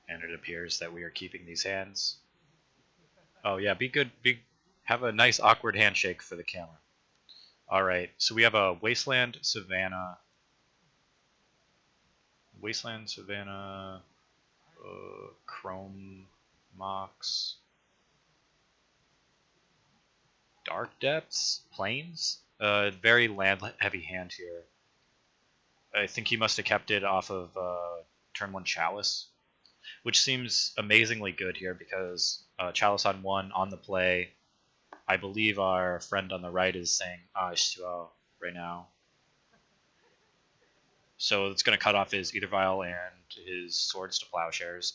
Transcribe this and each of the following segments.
And it appears that we are keeping these hands. Oh yeah, be good. Have a nice awkward handshake for the camera. All right, so we have a Wasteland Savannah. Wasteland Savannah, Chrome Mox, Dark Depths, Plains. Very land heavy hand here. I think he must have kept it off of turn 1 Chalice, which seems amazingly good here because Chalice on 1 on the play. I believe our friend on the right is saying H2O right now. So it's going to cut off his Ether Vial and his Swords to Plowshares.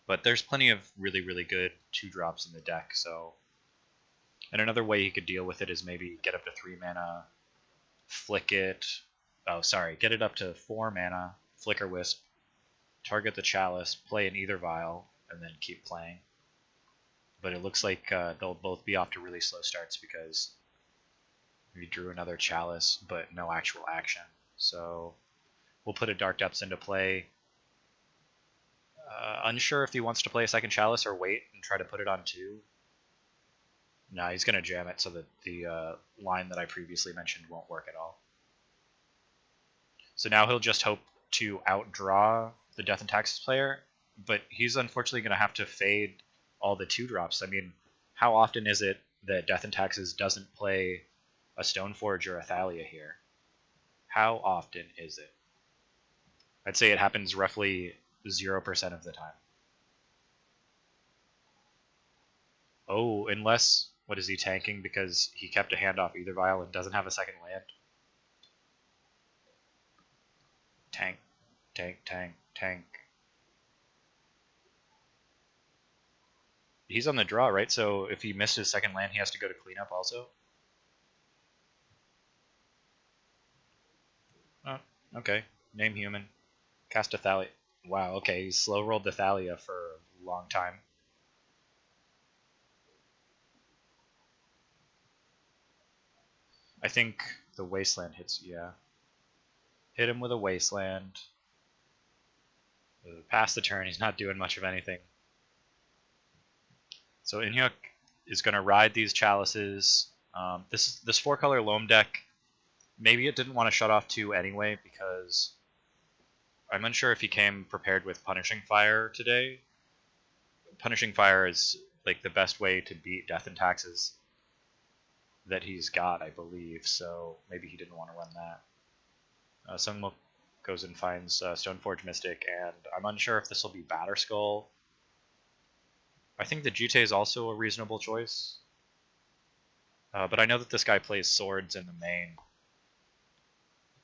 But there's plenty of really, really good 2-drops in the deck. So, and another way he could deal with it is maybe get up to 3 mana, flick it. Oh, sorry, get it up to 4 mana, Flicker Wisp, target the Chalice, play an Ether Vial, and then keep playing. But it looks like they'll both be off to really slow starts because we drew another Chalice, but no actual action. So we'll put a Dark Depths into play. Unsure if he wants to play a second Chalice or wait and try to put it on 2. No, he's going to jam it so that the line that I previously mentioned won't work at all. So now he'll just hope to outdraw the Death and Taxes player, but he's unfortunately going to have to fade all the 2-drops. I mean, how often is it that Death and Taxes doesn't play a Stoneforge or a Thalia here? How often is it? I'd say it happens roughly 0% of the time. Oh, unless, what is he tanking because he kept a hand off Ether Vial and doesn't have a second land? Tank, tank, tank, tank. He's on the draw, right? So if he missed his second land, he has to go to cleanup also? Oh, okay. Name human. Cast a Thalia. Wow, okay. He slow rolled the Thalia for a long time. I think the Wasteland hits, yeah. Hit him with a Wasteland. Past the turn, he's not doing much of anything. So Inhyeok is going to ride these Chalices. This 4-color Loam deck, maybe it didn't want to shut off 2 anyway because I'm unsure if he came prepared with Punishing Fire today. Punishing Fire is like the best way to beat Death and Taxes that he's got, I believe, so maybe he didn't want to run that. Seungmuk goes and finds Stoneforge Mystic, and I'm unsure if this will be Batterskull. I think the Jute is also a reasonable choice. But I know that this guy plays swords in the main.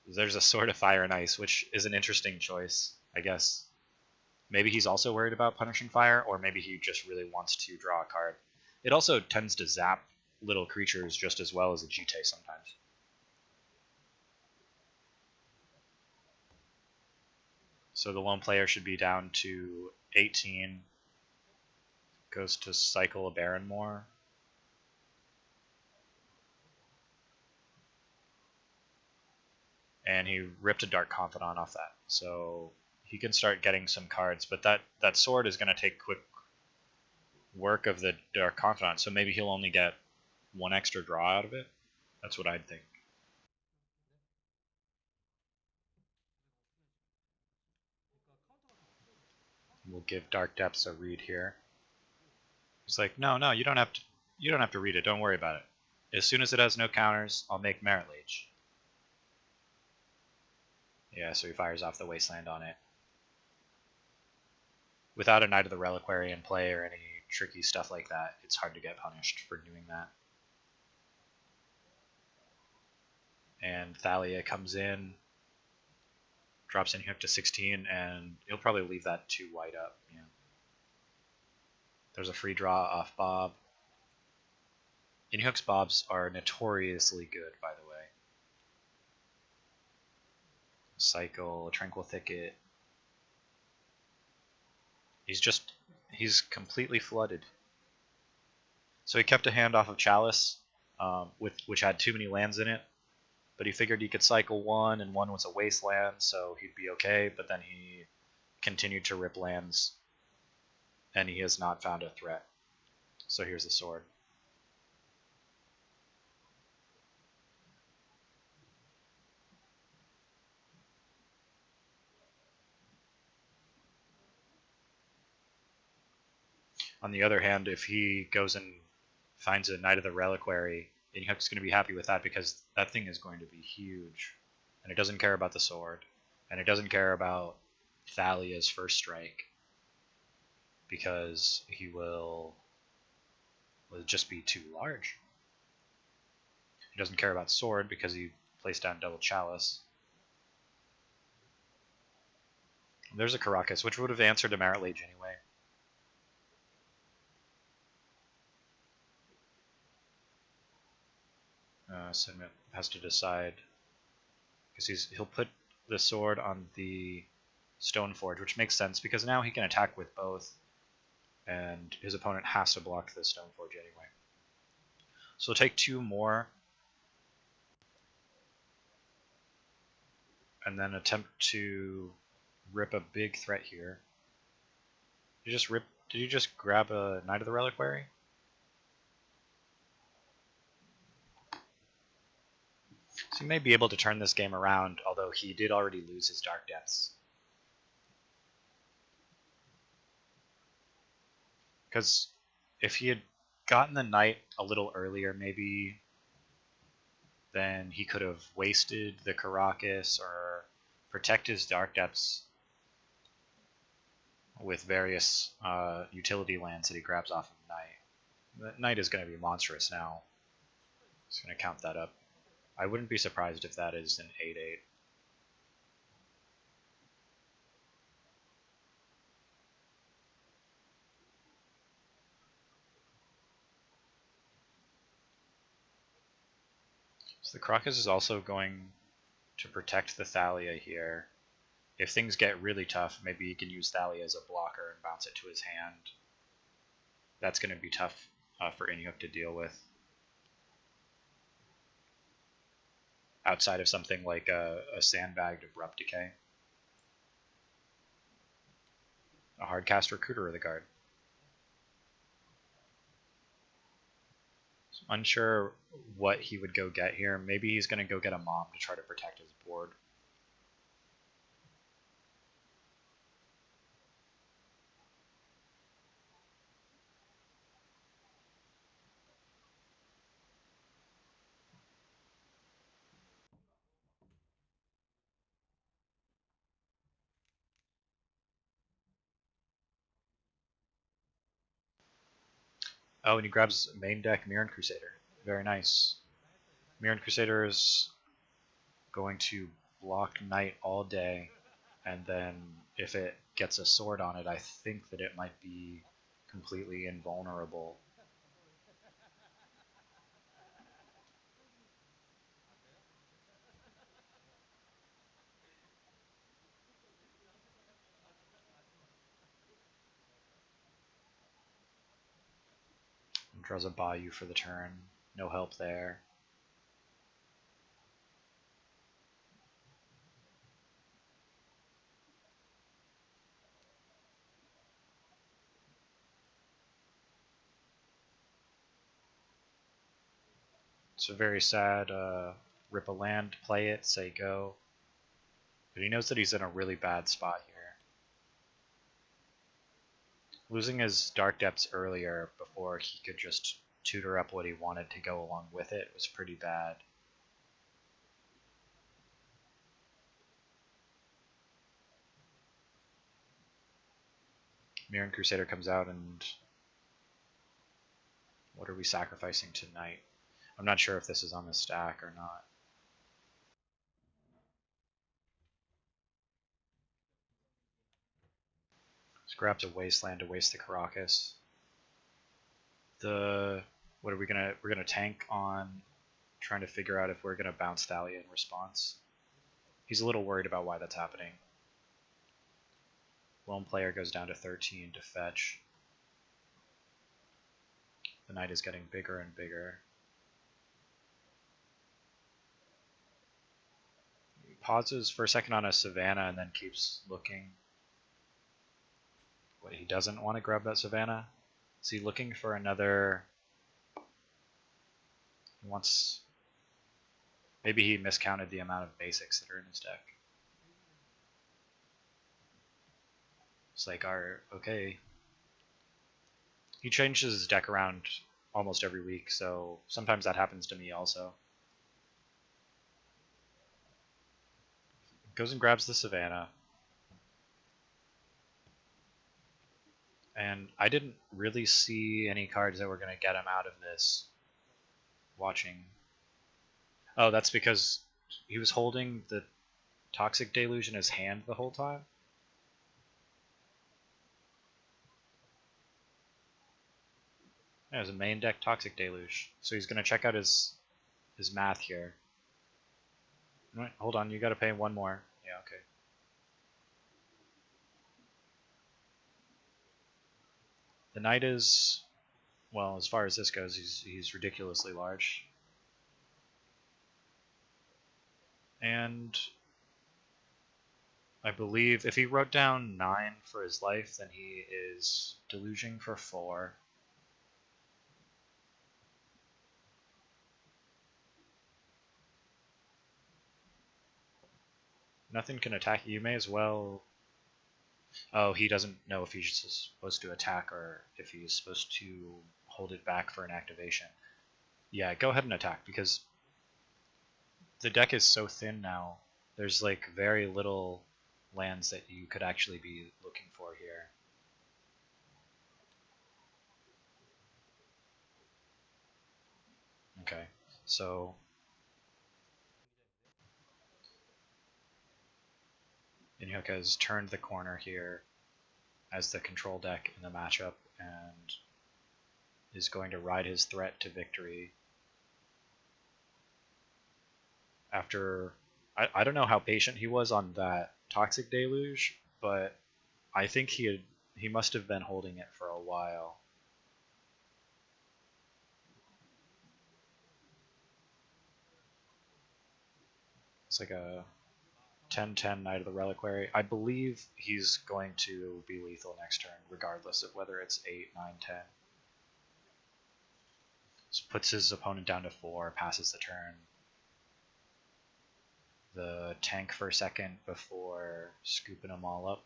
There's a Sword of Fire and Ice, which is an interesting choice, I guess. Maybe he's also worried about Punishing Fire, or maybe he just really wants to draw a card. It also tends to zap little creatures just as well as a Jute sometimes. So the lone player should be down to 18. Goes to cycle a Baron more. And he ripped a Dark Confidant off that. So he can start getting some cards, but that sword is going to take quick work of the Dark Confidant, so maybe he'll only get 1 extra draw out of it. That's what I'd think. We'll give Dark Depths a read here. He's like, no, you don't have to read it. Don't worry about it. As soon as it has no counters, I'll make Merit Leech. Yeah, so he fires off the Wasteland on it. Without a Knight of the Reliquary in play or any tricky stuff like that, it's hard to get punished for doing that. And Thalia comes in, drops Inhyeok to 16, and he'll probably leave that 2 white up. Yeah. There's a free draw off Bob. Inhyeok's Bobs are notoriously good, by the way. Cycle, Tranquil Thicket. He's completely flooded. So he kept a hand off of Chalice, which had too many lands in it. But he figured he could cycle 1, and 1 was a Wasteland, so he'd be okay. But then he continued to rip lands, and he has not found a threat. So here's the sword. On the other hand, if he goes and finds a Knight of the Reliquary, Inhyeok's going to be happy with that because that thing is going to be huge. And it doesn't care about the sword. And it doesn't care about Thalia's first strike because he will just be too large. He doesn't care about sword because he placed down double chalice. There's a Caracas, which would have answered a Merit Lage anyway. Seungmuk has to decide because he'll put the sword on the Stoneforge, which makes sense because now he can attack with both, and his opponent has to block the Stoneforge anyway. So we'll take 2 more, and then attempt to rip a big threat here. Did you just grab a Knight of the Reliquary? So he may be able to turn this game around, although he did already lose his Dark Depths. Because if he had gotten the Knight a little earlier, maybe then he could have wasted the Caracas or protect his Dark Depths with various utility lands that he grabs off of Knight. The Knight is going to be monstrous now. Just going to count that up. I wouldn't be surprised if that is an 8/8. So the Caracas is also going to protect the Thalia here. If things get really tough, maybe he can use Thalia as a blocker and bounce it to his hand. That's going to be tough for Inhyeok to deal with. Outside of something like a sandbagged Abrupt Decay. A hardcast Recruiter of the Guard. So unsure what he would go get here. Maybe he's going to go get a Mom to try to protect his board. Oh, and he grabs main deck Mirren Crusader. Very nice. Mirren Crusader is going to block Knight all day, and then if it gets a sword on it, I think that it might be completely invulnerable. Draws a Bayou for the turn. No help there. It's a very sad rip a land, play it, say go. But he knows that he's in a really bad spot here. Losing his Dark Depths earlier before he could just tutor up what he wanted to go along with it was pretty bad. Mirren Crusader comes out, and what are we sacrificing tonight? I'm not sure if this is on the stack or not. Just grabs a Wasteland to waste the Caracas. What are we're gonna tank on trying to figure out if we're gonna bounce Thalia in response. He's a little worried about why that's happening. Loam player goes down to 13 to fetch. The Knight is getting bigger and bigger. He pauses for a second on a Savannah and then keeps looking. What, he doesn't want to grab that Savannah? Is he looking for another... He wants... Maybe he miscounted the amount of basics that are in his deck. It's like, okay. He changes his deck around almost every week, so sometimes that happens to me also. Goes and grabs the Savannah. And I didn't really see any cards that were going to get him out of this. Watching. Oh, that's because he was holding the Toxic Deluge in his hand the whole time? Yeah, it was a main deck Toxic Deluge. So he's going to check out his math here. Right, hold on, you got to pay one more. Yeah, okay. The knight is, well, as far as this goes, he's ridiculously large. And I believe if he wrote down 9 for his life, then he is deluging for 4. Nothing can attack you. You may as well... Oh, he doesn't know if he's supposed to attack or if he's supposed to hold it back for an activation. Yeah, go ahead and attack, because the deck is so thin now. There's like very little lands that you could actually be looking for here. Okay, so Inhyeok has turned the corner here as the control deck in the matchup and is going to ride his threat to victory. After, I don't know how patient he was on that Toxic Deluge, but I think he must have been holding it for a while. It's like a 10-10 Knight of the Reliquary. I believe he's going to be lethal next turn, regardless of whether it's 8, 9, 10. Just puts his opponent down to 4, passes the turn. The tank for a second before scooping them all up.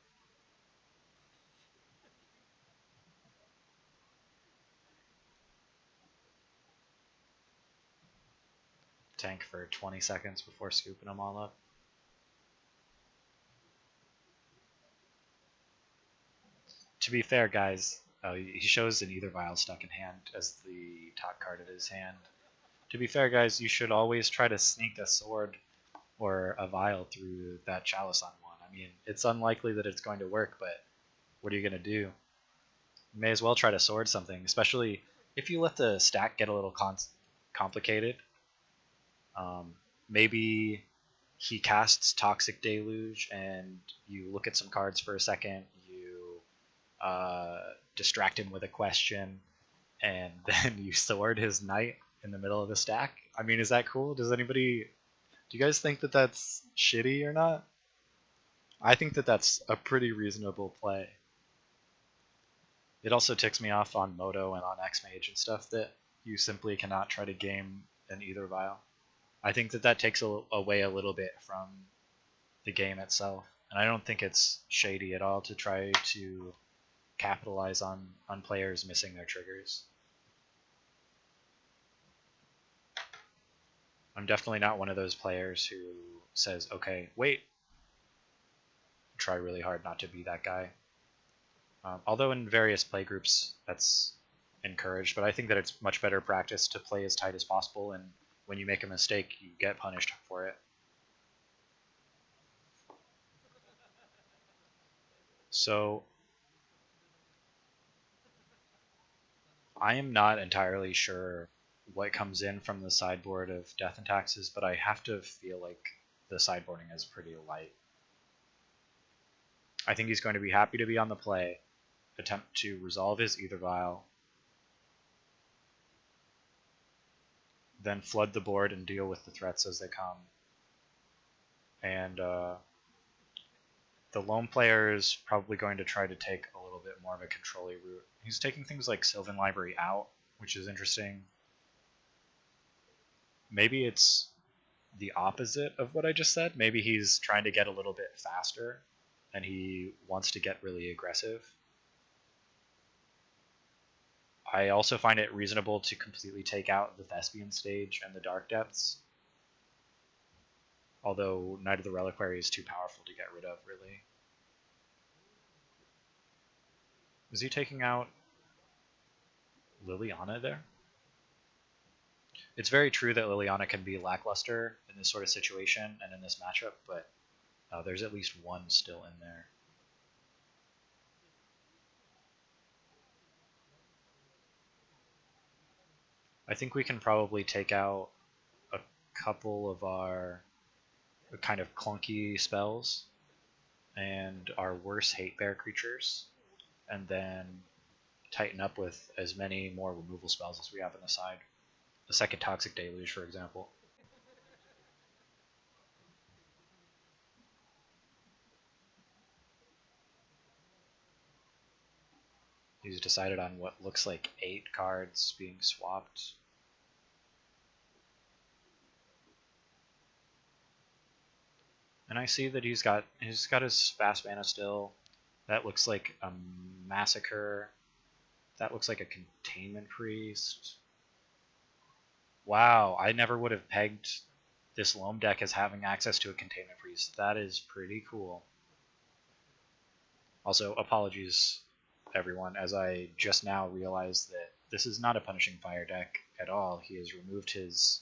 Tank for 20 seconds before scooping them all up. To be fair, guys, he shows an Ether Vial stuck in hand as the top card of his hand. To be fair, guys, you should always try to sneak a sword or a vial through that chalice on one. I mean, it's unlikely that it's going to work, but what are you going to do? You may as well try to sword something, especially if you let the stack get a little complicated. Maybe he casts Toxic Deluge and you look at some cards for a second, you distract him with a question, and then you sword his knight in the middle of the stack. I mean, is that cool? Do you guys think that that's shitty or not? I think that that's a pretty reasonable play. It also ticks me off on Moto and on X-Mage and stuff that you simply cannot try to game an Ether Vial. I think that that takes away a little bit from the game itself. And I don't think it's shady at all to try to capitalize on players missing their triggers. I'm definitely not one of those players who says, okay, wait, try really hard not to be that guy. Although in various playgroups that's encouraged, but I think that it's much better practice to play as tight as possible, and when you make a mistake, you get punished for it. So I am not entirely sure what comes in from the sideboard of Death and Taxes, but I have to feel like the sideboarding is pretty light. I think he's going to be happy to be on the play, attempt to resolve his Ether Vial, then flood the board and deal with the threats as they come. And The Loam player is probably going to try to take a little bit more of a control route. He's taking things like Sylvan Library out, which is interesting. Maybe it's the opposite of what I just said. Maybe he's trying to get a little bit faster and he wants to get really aggressive. I also find it reasonable to completely take out the Thespian stage and the Dark Depths. Although Knight of the Reliquary is too powerful to get rid of, really. Is he taking out Liliana there? It's very true that Liliana can be lackluster in this sort of situation and in this matchup, but there's at least one still in there. I think we can probably take out a couple of our kind of clunky spells and our worse hate bear creatures, and then tighten up with as many more removal spells as we have on the side. A second Toxic Deluge, for example. He's decided on what looks like 8 cards being swapped. And I see that he's got his fast mana still. That looks like a Massacre. That looks like a Containment Priest. Wow, I never would have pegged this Loam deck as having access to a Containment Priest. That is pretty cool. Also, apologies, everyone, as I just now realized that this is not a Punishing Fire deck at all. He has removed his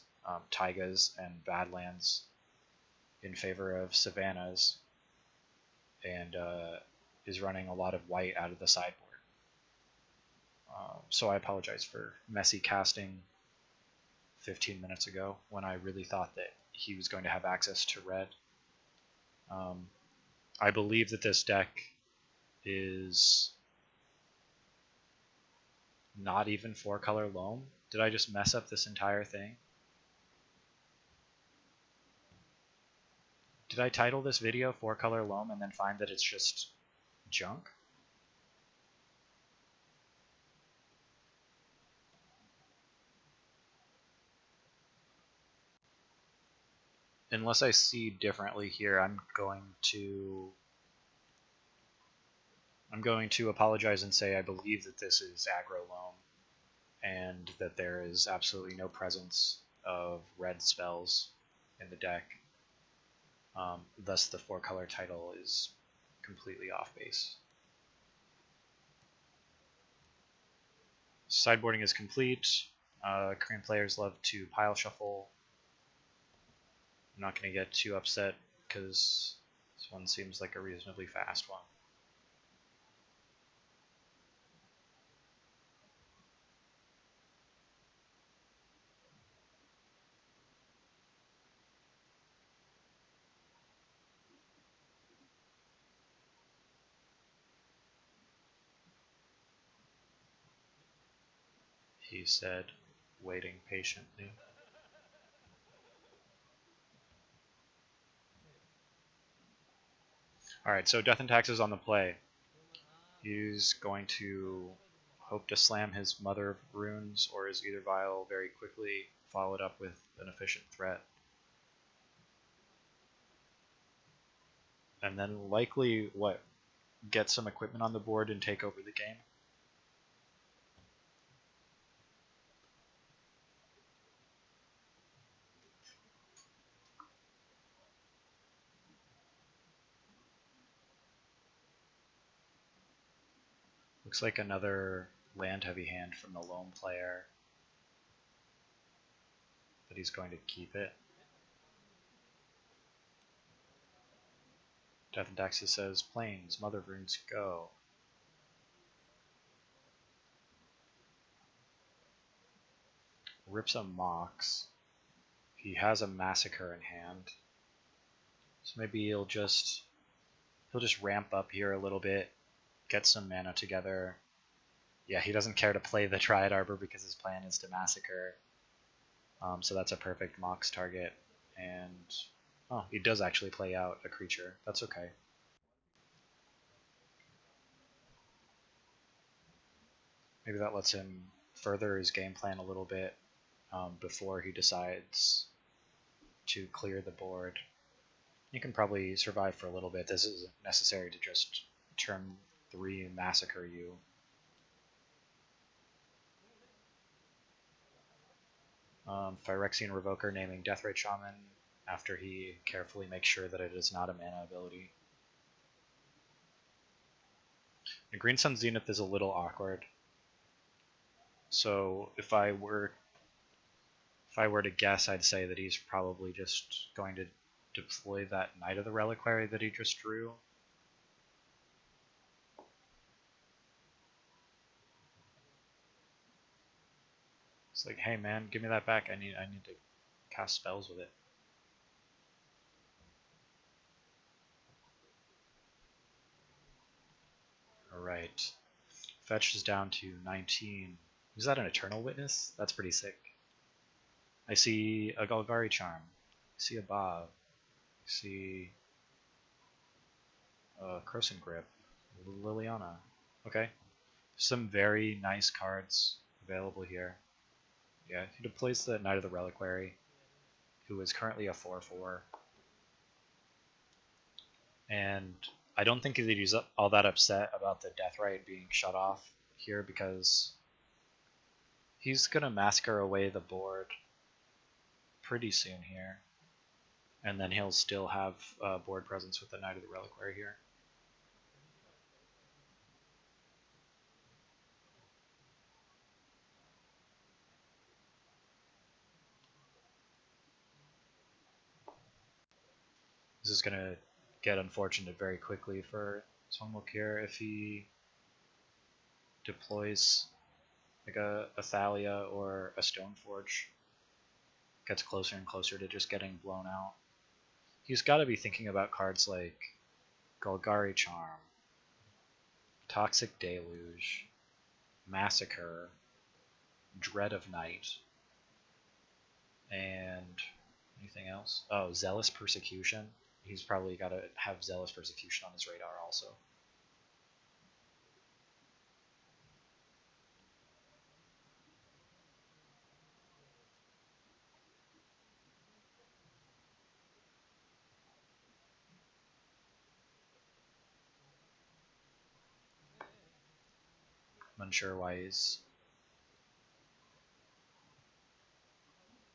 Taigas and Badlands in favor of Savannas, and is running a lot of white out of the sideboard. So I apologize for messy casting 15 minutes ago when I really thought that he was going to have access to red. I believe that this deck is not even 4-color Loam. Did I just mess up this entire thing? Did I title this video 4-color Loam and then find that it's just junk? Unless I see differently here, I'm going to apologize and say I believe that this is Aggro Loam, and that there is absolutely no presence of red spells in the deck. Thus, the 4-color title is completely off base. Sideboarding is complete. Korean players love to pile shuffle. I'm not going to get too upset because this one seems like a reasonably fast one. He said, waiting patiently. Alright, so Death and Taxes on the play. He's going to hope to slam his Mother of Runes or his Either Vial very quickly, followed up with an efficient threat. And then likely, get some equipment on the board and take over the game? Looks like another land-heavy hand from the Loam player, but he's going to keep it. Death and Taxes says, Plains, Mother of Runes, go. Rips a Mox. He has a Massacre in hand, so maybe he'll just ramp up here a little bit, get some mana together. Yeah, he doesn't care to play the Triad Arbor because his plan is to Massacre. So that's a perfect Mox target. And he does actually play out a creature. That's okay. Maybe that lets him further his game plan a little bit before he decides to clear the board. You can probably survive for a little bit. This isn't necessary to just turn 3 massacre you. Phyrexian Revoker naming Deathrite Shaman after he carefully makes sure that it is not a mana ability. The Green Sun Zenith is a little awkward. So if I were to guess, I'd say that he's probably just going to deploy that Knight of the Reliquary that he just drew. It's like, hey man, give me that back. I need to cast spells with it. Alright. Fetch is down to 19. Is that an Eternal Witness? That's pretty sick. I see a Golgari Charm. I see a Bob. I see a Croson Grip. Liliana. Okay. Some very nice cards available here. Yeah, he deploys the Knight of the Reliquary, who is currently a 4/4. And I don't think that he's all that upset about the Deathrite being shut off here because he's going to massacre away the board pretty soon here. And then he'll still have board presence with the Knight of the Reliquary here. This is going to get unfortunate very quickly for Seungmuk here if he deploys like a Thalia or a Stoneforge. Gets closer and closer to just getting blown out. He's got to be thinking about cards like Golgari Charm, Toxic Deluge, Massacre, Dread of Night, and anything else? Oh, Zealous Persecution. He's probably got to have Zealous Persecution on his radar also. I'm unsure why he's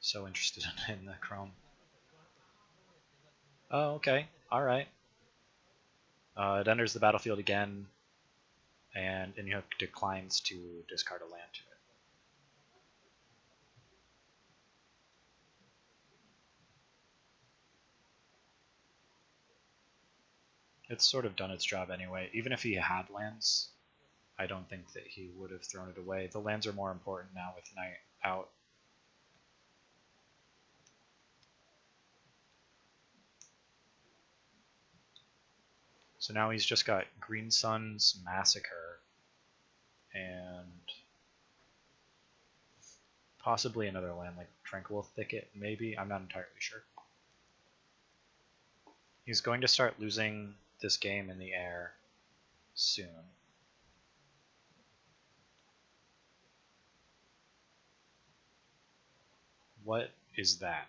so interested in the Chrome. Oh, okay. Alright. It enters the battlefield again, and Inhyeok declines to discard a land to it. It's sort of done its job anyway. Even if he had lands, I don't think that he would have thrown it away. The lands are more important now with Knight out. So now he's just got Green Sun's Massacre and possibly another land like Tranquil Thicket, maybe. I'm not entirely sure. He's going to start losing this game in the air soon. What is that?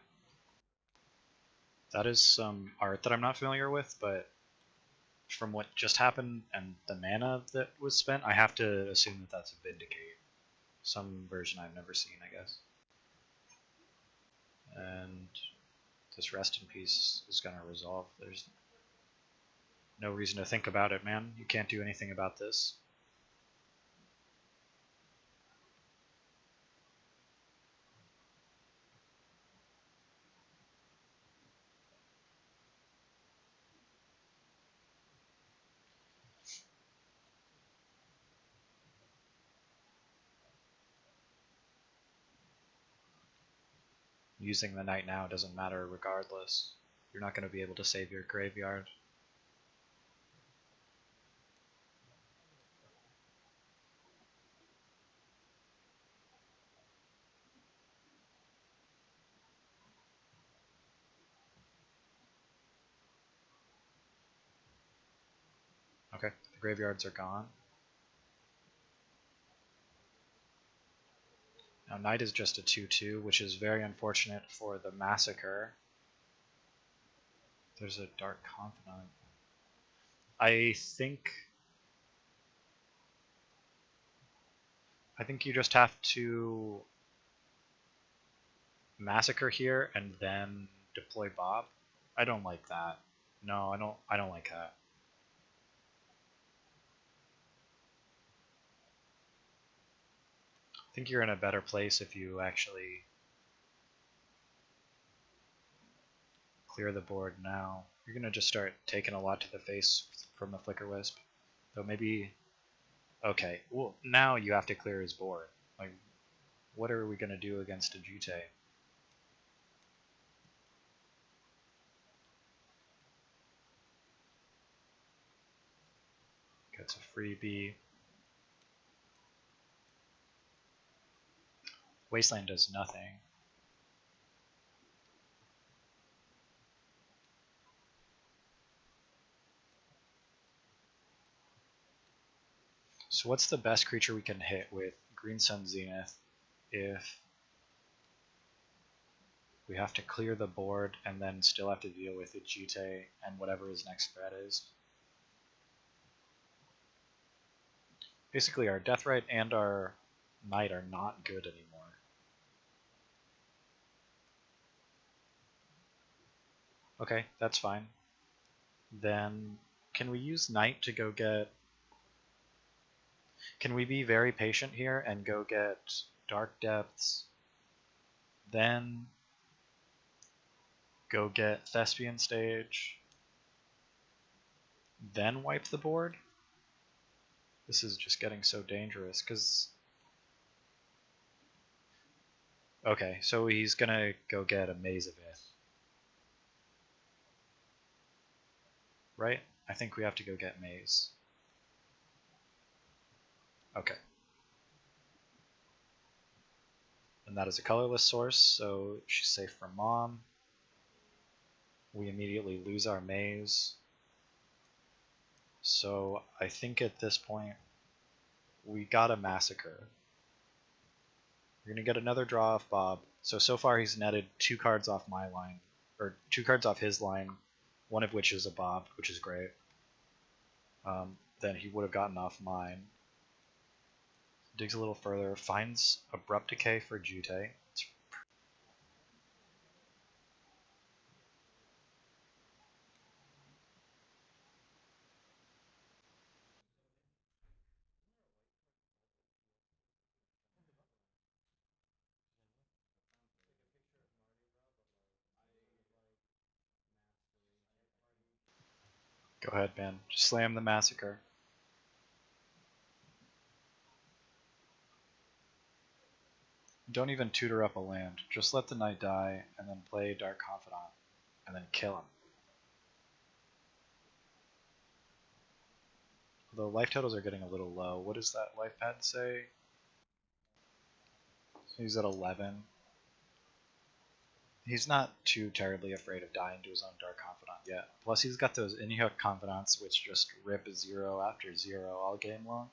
That is some art that I'm not familiar with, but from what just happened and the mana that was spent, I have to assume that that's a Vindicate. Some version I've never seen, I guess. And this Rest in Peace is going to resolve. There's no reason to think about it, man. You can't do anything about this. Using the Knight now doesn't matter regardless. You're not going to be able to save your graveyard. Okay, the graveyards are gone. Now knight is just a 2-2, which is very unfortunate for the massacre. There's a Dark Confidant. I think you just have to massacre here and then deploy Bob. I don't like that. No, I don't like that. I think you're in a better place if you actually clear the board now. You're gonna just start taking a lot to the face from the Flicker Wisp. Though maybe, okay, well now you have to clear his board. Like, what are we gonna do against a Jute? Gets a freebie. Wasteland does nothing. So what's the best creature we can hit with Green Sun Zenith if we have to clear the board and then still have to deal with the Jute and whatever his next threat is? Basically our Deathrite and our Knight are not good anymore. Okay, that's fine. Then can we use Knight to go get... Can we be very patient here and go get Dark Depths, then go get Thespian Stage, then wipe the board? This is just getting so dangerous, because... Okay, so he's gonna go get a Maze of Ith. Right? I think we have to go get Maze. Okay. And that is a colorless source, so she's safe from Mom. We immediately lose our Maze. So I think at this point, we gotta Massacre. We're gonna get another draw off Bob. So far he's netted 2 cards off my line, or 2 cards off his line, one of which is a Bob, which is great. Then he would have gotten off mine. Digs a little further, finds Abrupt Decay for Jute. Go ahead, man. Just slam the Massacre. Don't even tutor up a land. Just let the Knight die, and then play Dark Confidant, and then kill him. Although life totals are getting a little low. What does that life pad say? He's at 11. He's not too terribly afraid of dying to his own Dark Confidant yet. Plus he's got those Inhyeok Confidants which just rip 0 after 0 all game long.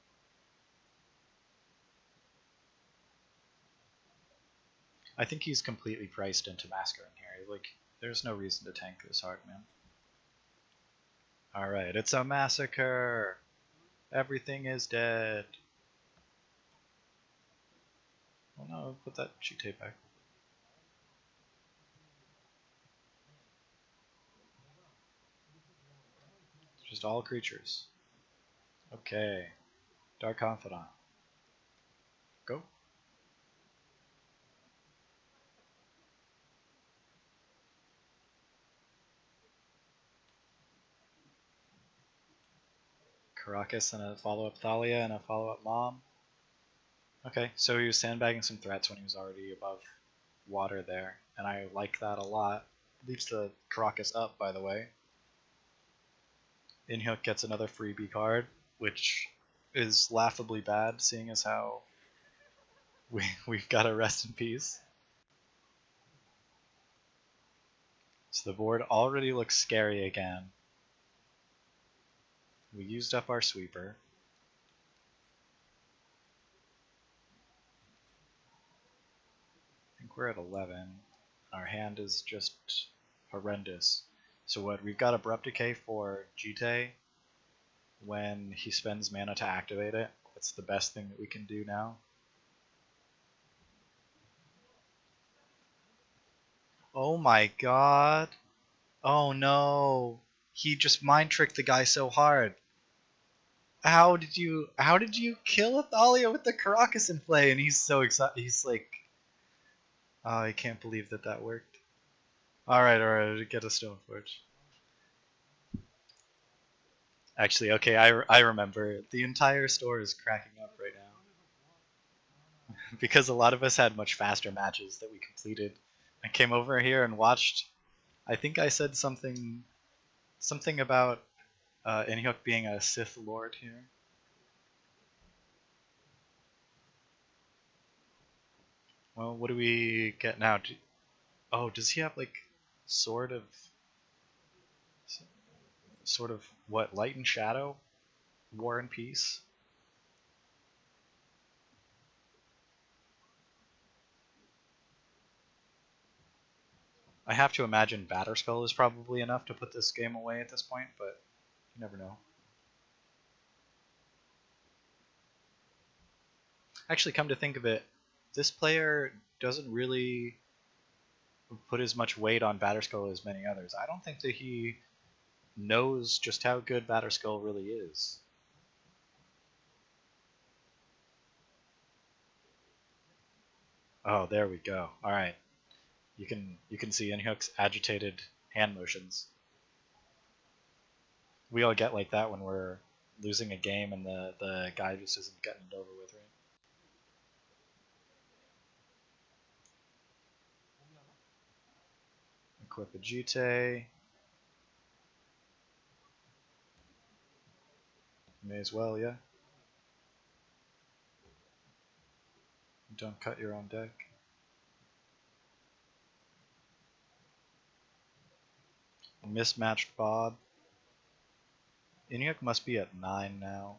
I think he's completely priced into Massacring here. Like, there's no reason to tank this hard, man. Alright, it's a massacre! Everything is dead. Oh no, put that cheat tape back. Just all creatures. Okay. Dark Confidant. Go. Caracas and a follow-up Thalia and a follow-up Mom. Okay, so he was sandbagging some threats when he was already above water there, and I like that a lot. Leaves the Caracas up, by the way. Inhyeok gets another freebie card, which is laughably bad, seeing as how we've got a Rest in Peace. So the board already looks scary again. We used up our sweeper. we're at 11. Our hand is just horrendous. So what, we've got Abrupt Decay for Jite when he spends mana to activate it. That's the best thing that we can do now. Oh my god. Oh no. He just mind tricked the guy so hard. How did you kill Athalia with the Caracas in play? And he's so excited. He's like, oh, I can't believe that worked. Alright, get a Stoneforge. Actually, okay, I remember. The entire store is cracking up right now. Because a lot of us had much faster matches that we completed. I came over here and watched. I think I said something about Inhyeok being a Sith Lord here. Well, what do we get now? Oh, does he have like sort of what, Light and Shadow? War and Peace? I have to imagine Batterskull is probably enough to put this game away at this point, but you never know. Actually, come to think of it, this player doesn't really put as much weight on Batterskull as many others. I don't think that he knows just how good Batterskull really is. Oh, there we go. All right, you can see Inhyuk's agitated hand motions. We all get like that when we're losing a game and the guy just isn't getting it over with, right? Equip a Jite. May as well, yeah. Don't cut your own deck. Mismatched Bob. Inhyeok must be at 9 now.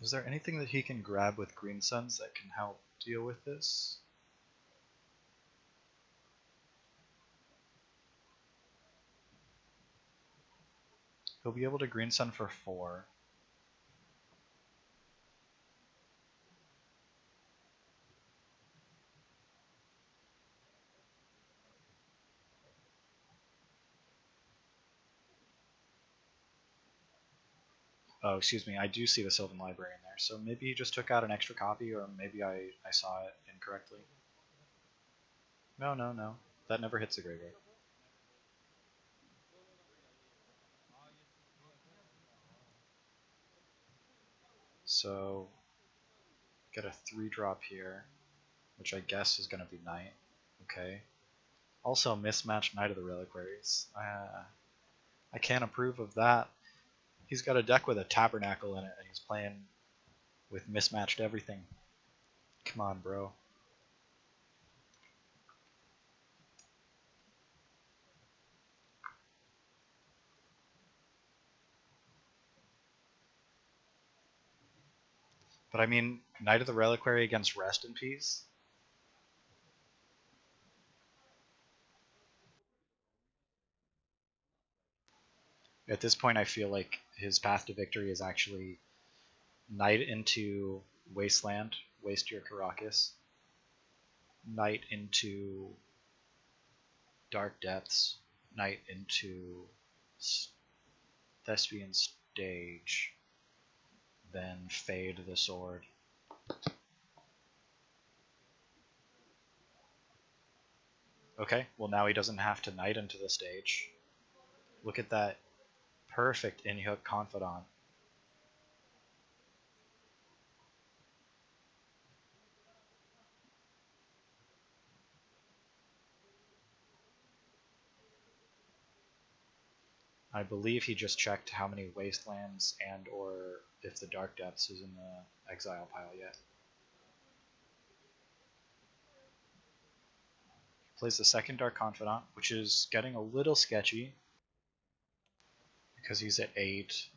Is there anything that he can grab with Green Suns that can help deal with this? He'll be able to Green Sun for 4. Oh, excuse me, I do see the Sylvan Library in there, so maybe he just took out an extra copy, or maybe I saw it incorrectly. No. That never hits the graveyard. So, get a 3-drop here, which I guess is going to be Knight. Okay. Also, mismatched Knight of the Reliquaries. I can't approve of that. He's got a deck with a Tabernacle in it, and he's playing with mismatched everything. Come on, bro. But I mean, Knight of the Reliquary against Rest in Peace? At this point, I feel like his path to victory is actually Knight into Wasteland, waste your Caracas. Knight into Dark Depths. Knight into Thespian Stage. Then fade the sword. Okay, well now he doesn't have to Knight into the stage. Look at that perfect Inhyeok Confidant. I believe he just checked how many Wastelands and or if the Dark Depths is in the exile pile yet. Plays the second Dark Confidant, which is getting a little sketchy because he's at 8.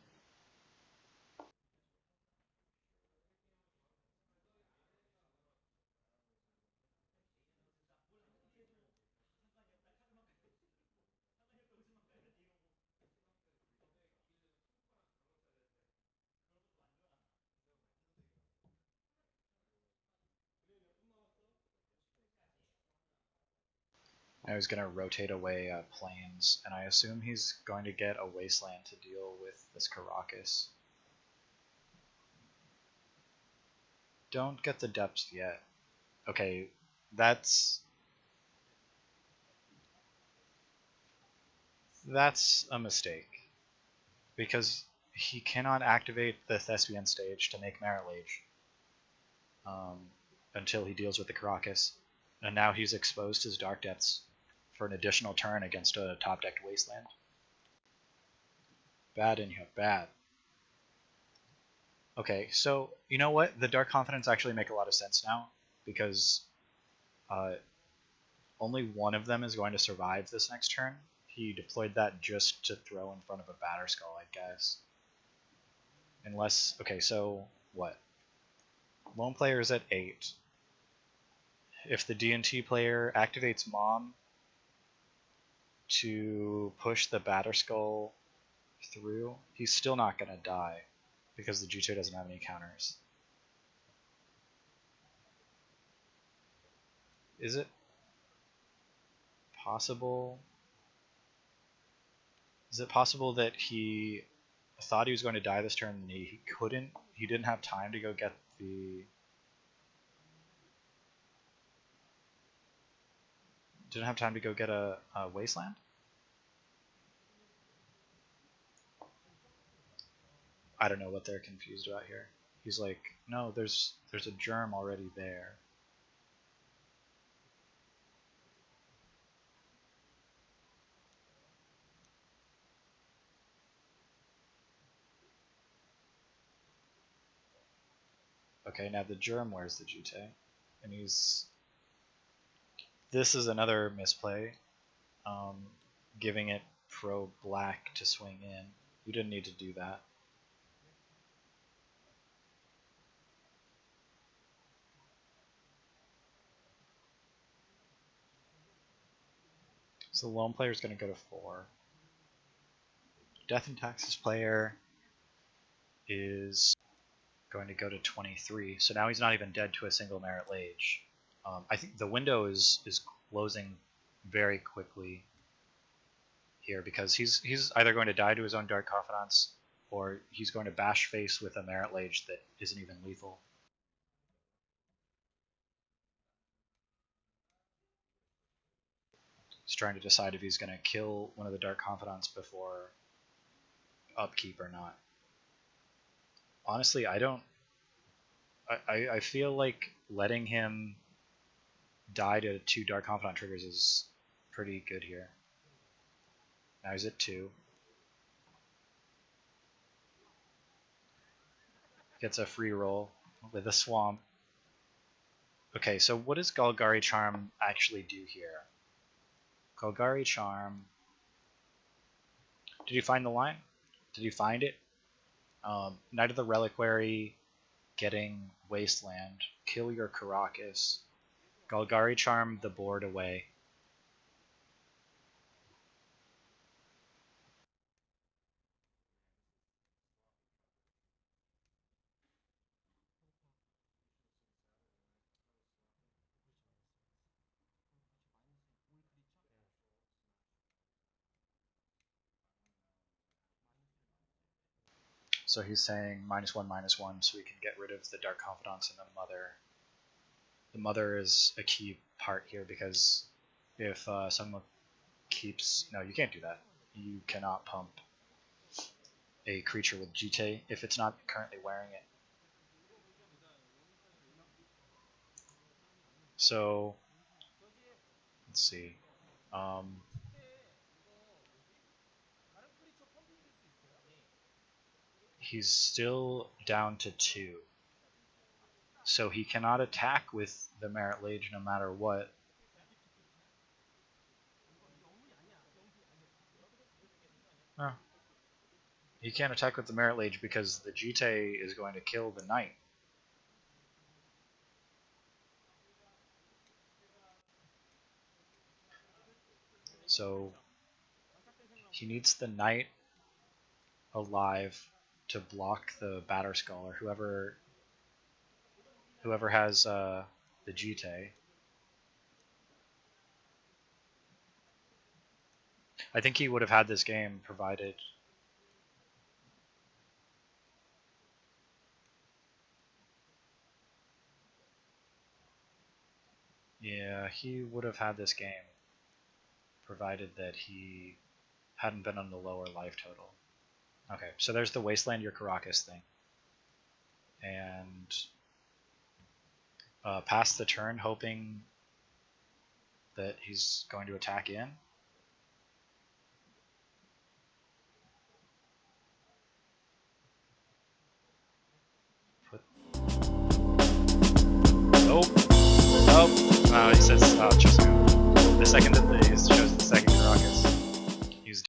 Now he's going to rotate away plains, and I assume he's going to get a wasteland to deal with this Caracas. Don't get the depth yet. Okay, that's a mistake. Because he cannot activate the Thespian stage to make Merit Lage until he deals with the Caracas. And now he's exposed his Dark Depths for an additional turn against a top-decked Wasteland. Bad Inhyeok, bad. Okay, so you know what? The Dark Confidence actually make a lot of sense now, because only one of them is going to survive this next turn. He deployed that just to throw in front of a Batterskull, I guess. Unless, okay, so what? Loam player is at 8. If the D&T player activates Mom to push the Batterskull through, he's still not going to die because the Jutei doesn't have any counters. Is it possible? Is it possible that he thought he was going to die this turn and he couldn't? He didn't have time to go get the... Didn't have time to go get a Wasteland? I don't know what they're confused about here. He's like, no, there's a germ already there. Okay, now the germ wears the Jutei, and he's... This is another misplay, giving it pro black to swing in. You didn't need to do that. So the lone player is going to go to 4. Death and Taxes player is going to go to 23. So now he's not even dead to a single Merit Lage. I think the window is closing very quickly here because he's either going to die to his own Dark Confidants or he's going to bash face with a Merit Lage that isn't even lethal. He's trying to decide if he's going to kill one of the Dark Confidants before upkeep or not. Honestly, I feel like letting him die to 2 Dark Confidant triggers is pretty good here. Now he's at 2. Gets a free roll with a Swamp. Okay, so what does Golgari Charm actually do here? Golgari Charm... Did you find the line? Did you find it? Knight of the Reliquary, getting Wasteland, kill your Caracas, Golgari Charm the board away. So he's saying -1/-1 so we can get rid of the Dark Confidants and the Mother. The Mother is a key part here because if Seungmuk keeps... No, you can't do that. You cannot pump a creature with Jutei if it's not currently wearing it. So, let's see. He's still down to 2. So he cannot attack with the Merit Lage no matter what. Oh. He can't attack with the Merit Lage because the Jutei is going to kill the Knight. So he needs the Knight alive to block the Batterskull or whoever has the Jutei. I think he would have had this game provided. Yeah, he would have had this game provided that he hadn't been on the lower life total. Okay, so there's the Wasteland your Caracas thing. And pass the turn hoping that he's going to attack in. Oh, he says choose. The second that he shows